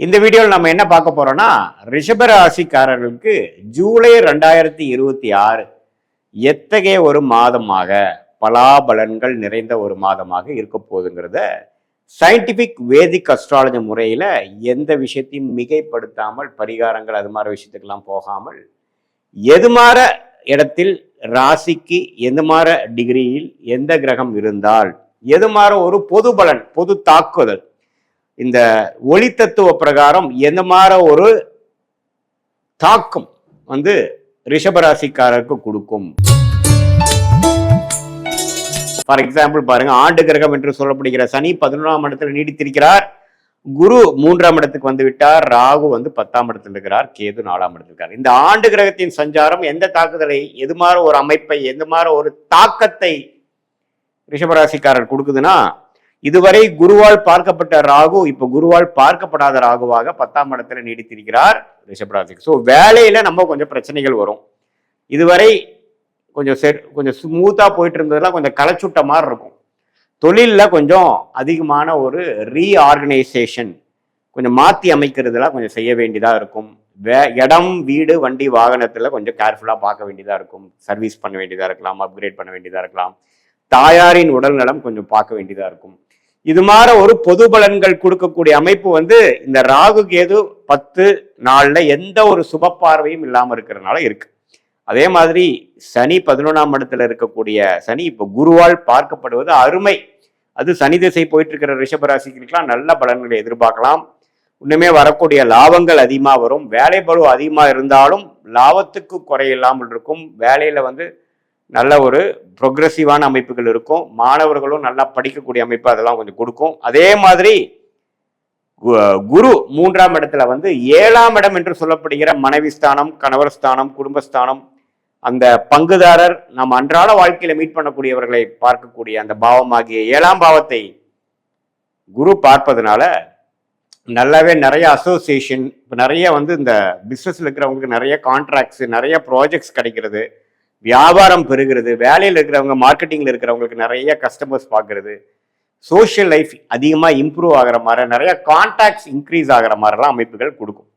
இந்த வீடியோவில் நம்ம என்ன பார்க்க போறோம்னா ரிஷபராசிக்காரர்களுக்கு ஜூலை 2026 எத்தகைய ஒரு மாதமாக பலாபலன்கள் நிறைந்த ஒரு மாதமாக இருக்க போகுதுங்கிறத சயின்டிபிக் வேதிக் அஸ்ட்ராலஜி முறையில் எந்த விஷயத்தையும் மிகைப்படுத்தாமல் பரிகாரங்கள் அது மாதிரி விஷயத்துக்கெல்லாம் போகாமல் எது மாற இடத்தில் ராசிக்கு எந்த மாற டிகிரியில் எந்த கிரகம் இருந்தால் எது மாற ஒரு பொது பலன் பொது தாக்குதல் இந்த ஒளி தத்துவ பிரகாரம் எந்த மாதிரி ஒரு தாக்கம் வந்து ரிஷபராசிக்காரருக்கு கொடுக்கும். ஃபார் எக்ஸாம்பிள் பாருங்க, ஆண்டு கிரகம் என்று சொல்லப்படுகிற சனி 11ஆம் இடத்துல நீடித்திருக்கிறார், குரு 3ஆம் இடத்துக்கு வந்து விட்டார், ராகு வந்து 10ஆம் இடத்துல இருக்கிறார், கேது 4ஆம் இடத்துல இருக்கார். இந்த ஆண்டு கிரகத்தின் சஞ்சாரம் எந்த தாக்குதலை எது மாதிரி ஒரு அமைப்பை எந்த மாதிரி ஒரு தாக்கத்தை ரிஷபராசிக்காரர் கொடுக்குதுன்னா, இதுவரை குருவால் பார்க்கப்பட்ட ராகு இப்ப குருவால் பார்க்கப்படாத ராகுவாக 10ஆம் இடத்துல நீடித்திருக்கிறார் ரிஷபராசிக்கு. ஸோ வேலையில நம்ம கொஞ்சம் பிரச்சனைகள் வரும். இதுவரை கொஞ்சம் ஸ்மூத்தா போயிட்டு இருந்ததெல்லாம் கொஞ்சம் களைச்சுட்ட மாதிரி இருக்கும். தொழில்ல கொஞ்சம் அதிகமான ஒரு ரீஆர்கனைசேஷன் கொஞ்சம் மாற்றி அமைக்கிறதுலாம் கொஞ்சம் செய்ய வேண்டியதா இருக்கும். இடம் வீடு வண்டி வாகனத்துல கொஞ்சம் கேர்ஃபுல்லா பார்க்க வேண்டியதா இருக்கும். சர்வீஸ் பண்ண வேண்டியதா இருக்கலாம், அப்கிரேட் பண்ண வேண்டியதா இருக்கலாம், தாயாரின் உடல் நலம் கொஞ்சம் பார்க்க வேண்டியதா இருக்கும். இது மாதிரி ஒரு பொது பலன்கள் கொடுக்கக்கூடிய அமைப்பு வந்து இந்த ராகு கேது 10 நாள்ல எந்த ஒரு சுப பார்வையும் இல்லாம இருக்கிறதுனால இருக்கு. அதே மாதிரி சனி 11ஆம் இடத்துல இருக்கக்கூடிய சனி இப்ப குருவால் பார்க்கப்படுவது அருமை. அது சனி திசை போயிட்டு இருக்கிற ரிஷபராசிக்கெல்லாம் நல்ல பலன்களை எதிர்பார்க்கலாம். இன்னுமே வரக்கூடிய லாபங்கள் அதிகமா வரும். வேலை பளு அதிகமா இருந்தாலும் லாபத்துக்கு குறையில்லாமல் இருக்கும். வேலையில வந்து நல்ல ஒரு ப்ரொக்ரெசிவான அமைப்புகள் இருக்கும். மாணவர்களும் நல்லா படிக்கக்கூடிய அமைப்பு அதெல்லாம் கொஞ்சம் கொடுக்கும். அதே மாதிரி குரு 3ஆம் இடத்துல வந்து 7ஆம் இடம் என்று சொல்லப்படுகிற மனைவி ஸ்தானம், கணவர் ஸ்தானம், குடும்பஸ்தானம், அந்த பங்குதாரர் நம்ம அன்றாட வாழ்க்கையில மீட் பண்ணக்கூடியவர்களை பார்க்கக்கூடிய அந்த பாவமாகிய 7ஆம் பாவத்தை குரு பார்ப்பதனால நல்லாவே நிறைய அசோசியேஷன், நிறைய வந்து இந்த பிஸ்னஸ்ல இருக்கிறவங்களுக்கு நிறைய கான்ட்ராக்ட்ஸ், நிறைய ப்ராஜெக்ட்ஸ் கிடைக்கிறது, வியாபாரம் பெறுகிறது, வேலையில் இருக்கிறவங்க மார்க்கெட்டிங்ல இருக்கிறவங்களுக்கு நிறைய கஸ்டமர்ஸ் பார்க்கறது, சோஷியல் லைஃப் அதிகமாக இம்ப்ரூவ் ஆகிற மாதிரி நிறைய கான்டாக்ட்ஸ் இன்க்ரீஸ் ஆகிற மாதிரிலாம் அமைப்புகள் கொடுக்கும்.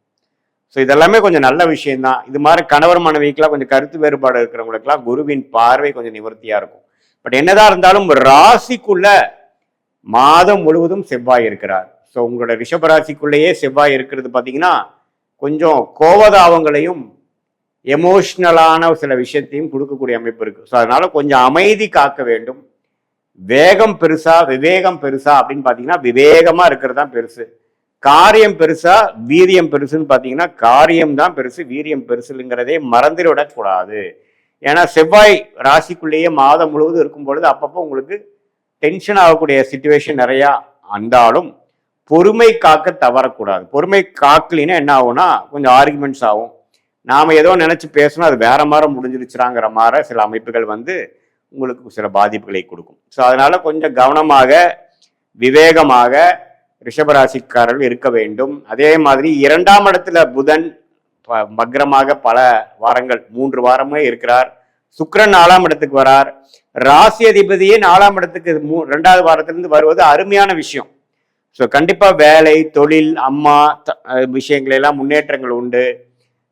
ஸோ இதெல்லாமே கொஞ்சம் நல்ல விஷயம்தான். இது மாதிரி கணவர் மனைவிக்கெல்லாம் கொஞ்சம் கருத்து வேறுபாடு இருக்கிறவங்களுக்குலாம் குருவின் பார்வை கொஞ்சம் நிவர்த்தியா இருக்கும். பட் என்னதான் இருந்தாலும் ராசிக்குள்ள மாதம் முழுவதும் செவ்வாய் இருக்கிறார். ஸோ உங்களோட ரிஷபராசிக்குள்ளேயே செவ்வாய் இருக்கிறது பார்த்தீங்கன்னா கொஞ்சம் கோபதாபங்களையும் எமோஷ்னலான சில விஷயத்தையும் கொடுக்கக்கூடிய அமைப்பு இருக்கு. ஸோ அதனால கொஞ்சம் அமைதி காக்க வேண்டும். வேகம் பெருசா விவேகம் பெருசா அப்படின்னு பார்த்தீங்கன்னா விவேகமா இருக்கிறது தான் பெருசு. காரியம் பெருசா வீரியம் பெருசுன்னு பார்த்தீங்கன்னா காரியம் தான் பெருசு, வீரியம் பெருசுங்கிறதே மறந்துவிடக்கூடாது. ஏன்னா செவ்வாய் ராசிக்குள்ளேயே மாதம் முழுவதும் இருக்கும் பொழுது அப்பப்போ உங்களுக்கு டென்ஷன் ஆகக்கூடிய சிச்சுவேஷன் நிறையா இருந்தாலும் பொறுமை காக்க தவறக்கூடாது. பொறுமை காக்கலின்னா என்ன ஆகும்னா கொஞ்சம் ஆர்குமெண்ட்ஸ் ஆகும். நாம ஏதோ நினைச்சு பேசணும், அது வேற மாதிரி முடிஞ்சிருச்சுறாங்கிற மாதிரி சில அமைப்புகள் வந்து உங்களுக்கு சில பாதிப்புகளை கொடுக்கும். ஸோ அதனால கொஞ்சம் கவனமாக விவேகமாக ரிஷபராசிக்காரர்கள் இருக்க வேண்டும். அதே மாதிரி 2ஆம் இடத்துல புதன் பக்ரமாக பல வாரங்கள் 3 வாரமே இருக்கிறார். சுக்கிரன் 4ஆம் இடத்துக்கு வரார். ராசி அதிபதியே 4ஆம் இடத்துக்கு 2வது வாரத்திலிருந்து வருவது அருமையான விஷயம். ஸோ கண்டிப்பா வேலை தொழில் அம்மா விஷயங்கள் எல்லாம் முன்னேற்றங்கள் உண்டு.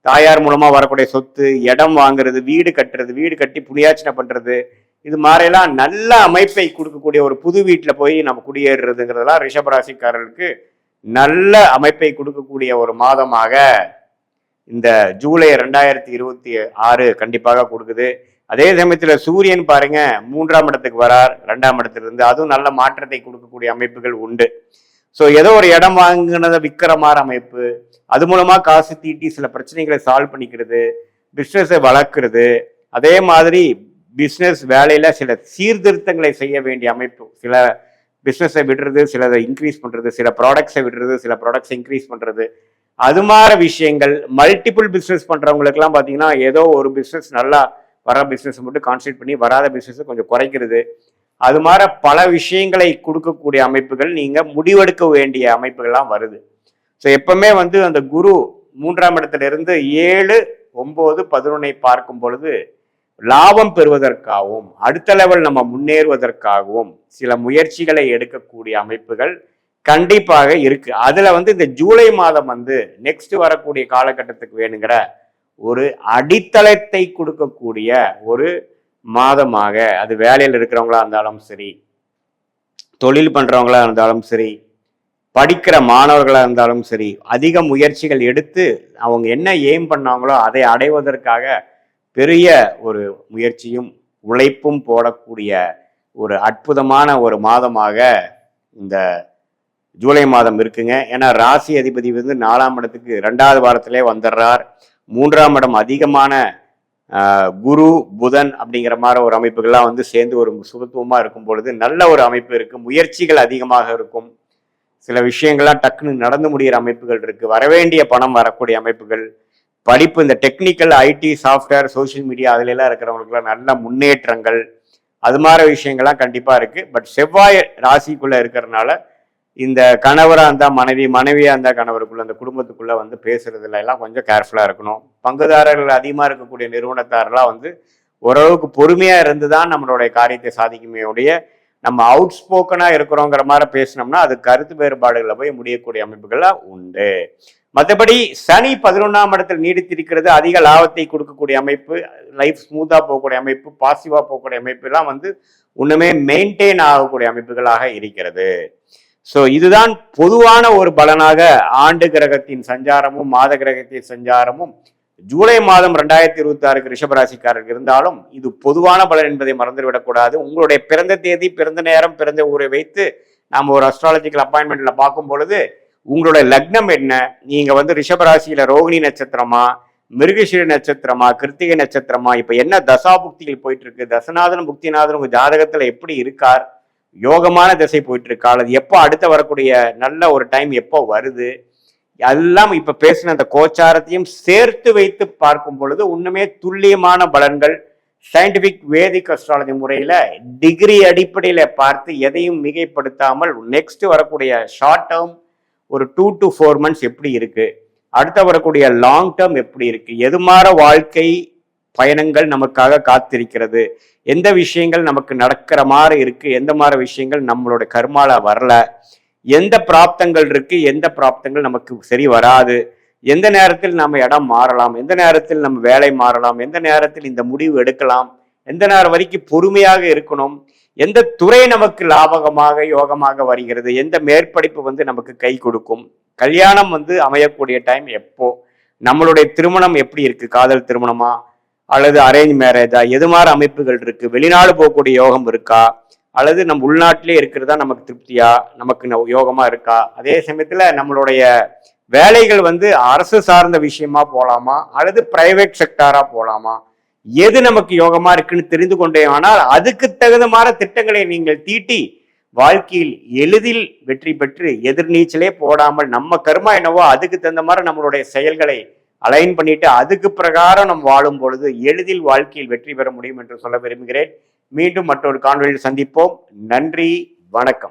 தாயார் மூலமா வரக்கூடிய சொத்து, இடம் வாங்குறது, வீடு கட்டுறது, வீடு கட்டி புனியாச்சனை பண்றது, இது மாதிரிலாம் நல்ல அமைப்பை கொடுக்கக்கூடிய ஒரு புது வீட்டில் போய் நம்ம குடியேறுறதுங்கிறதெல்லாம் ரிஷபராசிக்காரர்களுக்கு நல்ல அமைப்பை கொடுக்கக்கூடிய ஒரு மாதமாக இந்த ஜூலை 2026 கண்டிப்பாக கொடுக்குது. அதே சமயத்துல சூரியன் பாருங்க 3ஆம் இடத்துக்கு வரார் 2ஆம் இடத்துல இருந்து, அதுவும் நல்ல மாற்றத்தை கொடுக்கக்கூடிய அமைப்புகள் உண்டு. ஸோ ஏதோ ஒரு இடம் வாங்கினதை விற்கிற மாதிரி அமைப்பு, அது மூலமா காசு தீட்டி சில பிரச்சனைகளை சால்வ் பண்ணிக்கிறது, பிஸ்னஸை வளர்க்குறது, அதே மாதிரி பிஸ்னஸ் வேலையில சில சீர்திருத்தங்களை செய்ய வேண்டிய அமைப்பு, சில பிஸ்னஸை விடுறது, சிலதை இன்க்ரீஸ் பண்றது, சில ப்ராடக்ட்ஸை விடுறது, சில ப்ராடக்ட்ஸை இன்க்ரீஸ் பண்றது, அது மாதிரி விஷயங்கள். மல்டிபிள் பிஸ்னஸ் பண்றவங்களுக்குலாம் பார்த்தீங்கன்னா ஏதோ ஒரு பிஸ்னஸ் நல்லா வர பிஸ்னஸ் மட்டும் கான்சென்ட்ரேட் பண்ணி வராத பிஸ்னஸை கொஞ்சம் குறைக்கிறது, அது மாதிரி பல விஷயங்களை கொடுக்கக்கூடிய அமைப்புகள் நீங்க முடிவெடுக்க வேண்டிய அமைப்புகள்லாம் வருது. ஸோ எப்பவுமே வந்து அந்த குரு 3ஆம் இடத்துல இருந்து 7, 9, 11 பார்க்கும் பொழுது லாபம் பெறுவதற்காகவும் அடுத்த லெவல் நம்ம முன்னேறுவதற்காகவும் சில முயற்சிகளை எடுக்கக்கூடிய அமைப்புகள் கண்டிப்பாக இருக்கு. அதுல வந்து இந்த ஜூலை மாதம் வந்து நெக்ஸ்ட் வரக்கூடிய காலகட்டத்துக்கு வேணுங்கிற ஒரு அடித்தளத்தை கொடுக்கக்கூடிய ஒரு மாதமாக, அது வேலையில் இருக்கிறவங்களா இருந்தாலும் சரி, தொழில் பண்றவங்களா இருந்தாலும் சரி, படிக்கிற மாணவர்களாக இருந்தாலும் சரி, அதிக முயற்சிகள் எடுத்து அவங்க என்ன எய்ம் பண்ணாங்களோ அதை அடைவதற்காக பெரிய ஒரு முயற்சியும் உழைப்பும் போடக்கூடிய ஒரு அற்புதமான ஒரு மாதமாக இந்த ஜூலை மாதம் இருக்குங்க. ஏன்னா ராசி அதிபதி வந்து 4ஆம் இடத்துக்கு 2வது வாரத்திலே வந்துடுறார். 3ஆம் இடம் அதிகமான குரு புதன் அப்படிங்கிற மாதிரி ஒரு அமைப்புகள்லாம் வந்து சேர்ந்து ஒரு சுபத்துவமா இருக்கும் பொழுது நல்ல ஒரு அமைப்பு இருக்கு. முயற்சிகள் அதிகமாக இருக்கும். சில விஷயங்கள்லாம் டக்குன்னு நடந்து முடிகிற அமைப்புகள் இருக்கு. வரவேண்டிய பணம் வரக்கூடிய அமைப்புகள், படிப்பு, இந்த technical, IT, software, social media அதுல எல்லாம் இருக்கிறவங்களுக்குலாம் நல்ல முன்னேற்றங்கள், அது மாதிரி விஷயங்கள்லாம் கண்டிப்பா இருக்கு. பட் செவ்வாய் ராசிக்குள்ள இருக்கிறதுனால இந்த கணவரா இருந்தா மனைவி, மனைவியா இருந்தா கணவருக்குள்ள, அந்த குடும்பத்துக்குள்ள வந்து பேசுறதுல எல்லாம் கொஞ்சம் கேர்ஃபுல்லா இருக்கணும். பங்குதாரர்கள் அதிகமா இருக்கக்கூடிய நிறுவனத்தாரெல்லாம் வந்து ஓரளவுக்கு பொறுமையா இருந்துதான் நம்மளுடைய காரியத்தை சாதிக்குமே ஒழிய, நம்ம அவுட் ஸ்போக்கனா இருக்கிறோங்கிற மாதிரி பேசினோம்னா அது கருத்து வேறுபாடுகளை போய் முடியக்கூடிய அமைப்புகள்லாம் உண்டு. மற்றபடி சனி 11ஆம் இடத்தில் நீடித்திருக்கிறது. அதிக லாபத்தை கொடுக்கக்கூடிய அமைப்பு, லைஃப் ஸ்மூத்தா போகக்கூடிய அமைப்பு, பாசிட்டிவா போகக்கூடிய அமைப்பு எல்லாம் வந்து ஒண்ணுமே மெயின்டைன் ஆகக்கூடிய அமைப்புகளாக இருக்கிறது. ஸோ இதுதான் பொதுவான ஒரு பலனாக ஆண்டு கிரகத்தின் சஞ்சாரமும் மாத கிரகத்தின் சஞ்சாரமும் ஜூலை மாதம் 2026 ரிஷபராசிக்காரருக்கு இருந்தாலும் இது பொதுவான பலன் என்பதை மறந்துவிடக்கூடாது. உங்களுடைய பிறந்த தேதி, பிறந்த நேரம், பிறந்த ஊரை வைத்து நாம் ஒரு அஸ்ட்ராலஜிக்கல் அப்பாயின்மெண்ட்ல பார்க்கும் பொழுது உங்களுடைய லக்னம் என்ன, நீங்க வந்து ரிஷபராசியில ரோகிணி நட்சத்திரமா, மிருகஷீர நட்சத்திரமா, கிருத்திகை நட்சத்திரமா, இப்ப என்ன தசா புக்திகள் போயிட்டு இருக்கு, தசநாதன் புக்திநாதன் உங்க ஜாதகத்துல எப்படி இருக்கார், யோகமான திசை போயிட்டு இருக்கா, அல்லது எப்போ அடுத்த வரக்கூடிய நல்ல ஒரு டைம் எப்போ வருது, எல்லாம் இப்ப பேசின அந்த கோச்சாரத்தையும் சேர்த்து வைத்து பார்க்கும் பொழுது உண்மையே துல்லியமான பலன்கள் சயின்டிபிக் வேதிக் அஸ்ட்ராலஜி முறையில டிகிரி அடிப்படையில பார்த்து எதையும் மிகைப்படுத்தாமல் நெக்ஸ்ட் வரக்கூடிய ஷார்ட் டேர்ம் ஒரு 2 to 4 months எப்படி இருக்கு, அடுத்த வரக்கூடிய லாங் டேர்ம் எப்படி இருக்கு, எது மாற வாழ்க்கை பயணங்கள் நமக்காக காத்திருக்கிறது, எந்த விஷயங்கள் நமக்கு நடக்கிற மாதிரி இருக்கு, எந்த மாதிரி விஷயங்கள் நம்மளோட கர்மால வரல, எந்த பிராப்தங்கள் இருக்கு, எந்த பிராப்தங்கள் நமக்கு சரி வராது, எந்த நேரத்தில் நம்ம இடம் மாறலாம், எந்த நேரத்தில் நம்ம வேலை மாறலாம், எந்த நேரத்தில் இந்த முடிவு எடுக்கலாம், எந்த நேரம் வரைக்கும் பொறுமையாக இருக்கணும், எந்த துறை நமக்கு லாபகமாக யோகமாக வருகிறது, எந்த மேற்படிப்பு வந்து நமக்கு கை கொடுக்கும், கல்யாணம் வந்து அமையக்கூடிய டைம் எப்போ, நம்மளுடைய திருமணம் எப்படி இருக்கு, காதல் திருமணமா அல்லது அரேஞ்ச் மேரேஜா, எது மாதிரி அமைப்புகள் இருக்கு, வெளிநாடு போகக்கூடிய யோகம் இருக்கா, அல்லது நம்ம உள்நாட்டிலே இருக்கிறதா நமக்கு திருப்தியா, நமக்கு யோகமா இருக்கா, அதே சமயத்துல நம்மளுடைய வேலைகள் வந்து அரசு சார்ந்த விஷயமா போலாமா அல்லது பிரைவேட் செக்டாரா போலாமா, எது நமக்கு யோகமா இருக்குன்னு தெரிந்து கொண்டே ஆனால் அதுக்கு தகுந்த மாதிரி திட்டங்களை நீங்கள் தீட்டி வாழ்க்கையில் எளிதில் வெற்றி பெற்று எதிர்நீச்சலே போடாமல் நம்ம கர்மா என்னவோ அதுக்கு தகுந்த மாதிரி நம்மளுடைய செயல்களை அலைன் பண்ணிட்டு அதுக்கு பிரகாரம் நம்ம வாழும் பொழுது எளிதில் வாழ்க்கையில் வெற்றி பெற முடியும் என்று சொல்ல விரும்புகிறேன். மீண்டும் மற்றொரு காணொளியில் சந்திப்போம். நன்றி, வணக்கம்.